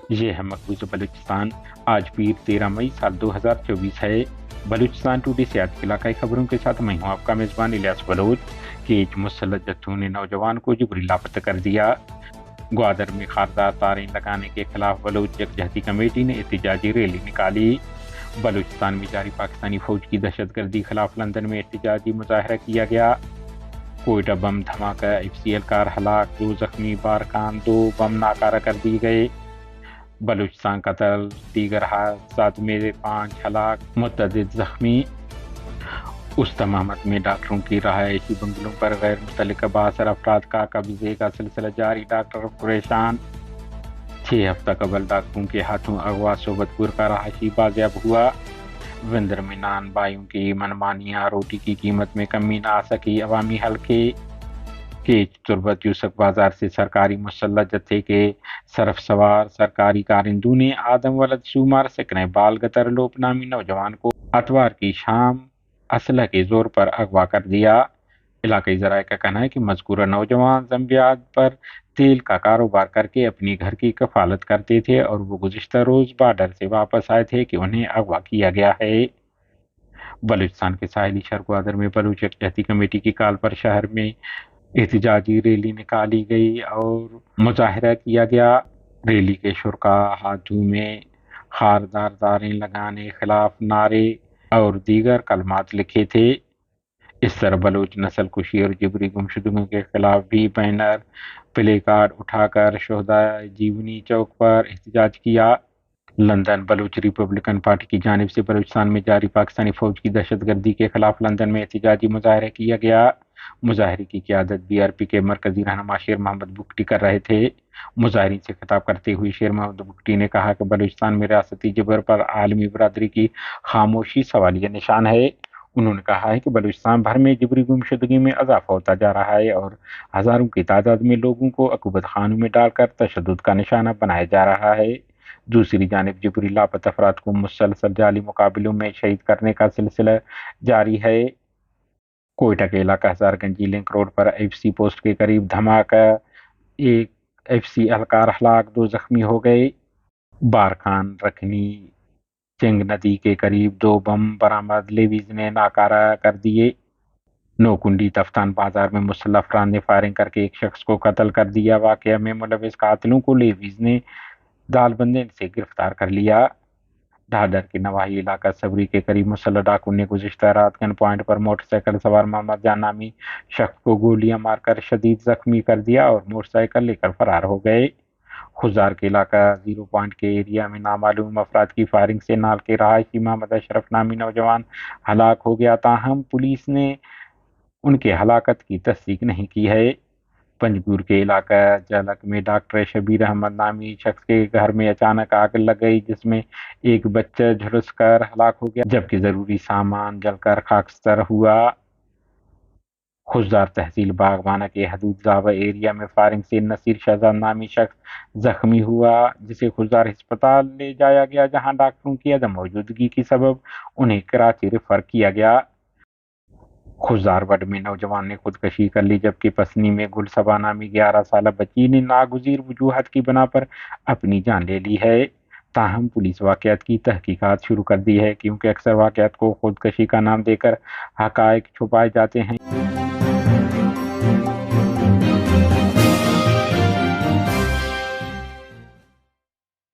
یہ ہے مقبوضہ بلوچستان۔ آج پیر 13 مئی سال 2024 ہے۔ بلوچستان ٹوڈے سے آج کے علاقائی خبروں کے ساتھ میں ہوں آپ کا میزبان الیاس بلوچ۔ کہ مسلح جتھوں نے نوجوان کو جبری لاپتہ کر دیا۔ گوادر میں خاردار تاریں لگانے کے خلاف بلوچ یکجہتی کمیٹی نے احتجاجی ریلی نکالی۔ بلوچستان میں جاری پاکستانی فوج کی دہشت گردی خلاف لندن میں احتجاجی مظاہرہ کیا گیا۔ کوئٹہ بم دھماکہ، FCL اہلکار ہلاک، 2 زخمی، بارکان 2 بم ناکارہ کر دیے گئے۔ بلوچستان قتل، دیگر حادثات میں 5 ہلاک، متعدد زخمی۔ اسطى محمد میں ڈاکٹروں کی رہائشی بنگلوں پر غیر متعلقہ بااثر افراد کا قبضے کا سلسلہ جاری، ڈاکٹر پریشان۔ 6 ہفتہ قبل ڈاکٹروں کے ہاتھوں اغوا صوبت پور کا رہائشی بازیاب ہوا۔ وندر میں نان بھائیوں کی منمانیاں، روٹی کی قیمت میں کمی نہ آ سکی، عوامی حلقے کے تربت یوسف بازار سے سرکاری مسلح جتھے کے صرف سوار سرکاری کارندوں نے آدم ولد شمار سکنے بال گتر لوپ نامی نوجوان کو اتوار کی شام اسلحے کے زور پر اغوا کر دیا۔ علاقائی ذرائع کا کہنا ہے کہ مذکورہ نوجوان زمبیات پر تیل کا کاروبار کر کے اپنی گھر کی کفالت کرتے تھے اور وہ گزشتہ روز بارڈر سے واپس آئے تھے کہ انہیں اغوا کیا گیا ہے۔ بلوچستان کے ساحلی شہر گوادر میں بلوچ یکجہتی کمیٹی کی کال پر شہر میں احتجاجی ریلی نکالی گئی اور مظاہرہ کیا گیا۔ ریلی کے شرکاء ہاتھوں میں خاردار تاریں لگانے خلاف نعرے اور دیگر کلمات لکھے تھے۔ اس طرح بلوچ نسل کشی اور جبری گمشدگیوں کے خلاف بھی بینر پلے کارڈ اٹھا کر شہدائے جیونی چوک پر احتجاج کیا۔ لندن بلوچ ریپبلکن پارٹی کی جانب سے بلوچستان میں جاری پاکستانی فوج کی دہشت گردی کے خلاف لندن میں احتجاجی مظاہرہ کیا گیا۔ مظاہرے کی قیادت BRP کے مرکزی رہنما شیر محمد بگٹی کر رہے تھے۔ مظاہرین سے خطاب کرتے ہوئے شیر محمد بگٹی نے کہا کہ بلوچستان میں ریاستی جبر پر عالمی برادری کی خاموشی سوالیہ نشان ہے۔ انہوں نے کہا ہے کہ بلوچستان بھر میں جبری گمشدگی میں اضافہ ہوتا جا رہا ہے اور ہزاروں کی تعداد میں لوگوں کو عقوبت خانوں میں ڈال کر تشدد کا نشانہ بنایا جا رہا ہے۔ دوسری جانب جبری لاپتہ افراد کو مسلسل جعلی مقابلوں میں شہید کرنے کا سلسلہ جاری ہے۔ کوئٹہ کے علاقہ ہزار گنجی لنک روڈ پر FC پوسٹ کے قریب دھماکہ، 1 FC اہلکار ہلاک، 2 زخمی ہو گئے۔ بارکان رکنی چنگ ندی کے قریب 2 بم برآمد، لیویز نے ناکارہ کر دیے۔ نوکنڈی تفتان بازار میں مسلح افراد نے فائرنگ کر کے ایک شخص کو قتل کر دیا۔ واقعہ میں ملوث قاتلوں کو لیویز نے دال بندے سے گرفتار کر لیا۔ ڈھاڈر کے نواحی علاقہ صبری کے قریب مسلح ڈاکو نے گزشتہ رات گن پوائنٹ پر موٹر سائیکل سوار محمد جان نامی شخص کو گولیاں مار کر شدید زخمی کر دیا اور موٹر سائیکل لے کر فرار ہو گئے۔ خزار کے علاقہ 0 پوائنٹ کے ایریا میں نامعلوم افراد کی فائرنگ سے نال کے رہائشی محمد اشرف نامی نوجوان ہلاک ہو گیا، تاہم پولیس نے ان کے ہلاکت کی تصدیق نہیں کی ہے۔ پنجگور کے علاقہ جلک میں ڈاکٹر شبیر احمد نامی شخص کے گھر میں اچانک آگ لگ گئی جس میں ایک بچہ جھلس کر ہلاک ہو گیا جبکہ ضروری سامان جل کر خاکستر ہوا۔ خزار تحصیل باغبانہ کے حدود زاوہ ایریا میں فائرنگ سے نصیر شہزاد نامی شخص زخمی ہوا جسے خزار ہسپتال لے جایا گیا جہاں ڈاکٹروں کی عدم موجودگی کی سبب انہیں کراچی ریفر کیا گیا۔ خزار وڈ میں نوجوان نے خودکشی کر لی جبکہ پسنی میں گل صبا نامی 11 سالہ بچی نے ناگزیر وجوہات کی بنا پر اپنی جان لے لی ہے۔ تاہم پولیس واقعات کی تحقیقات شروع کر دی ہے کیونکہ اکثر واقعات کو خودکشی کا نام دے کر حقائق چھپائے جاتے ہیں۔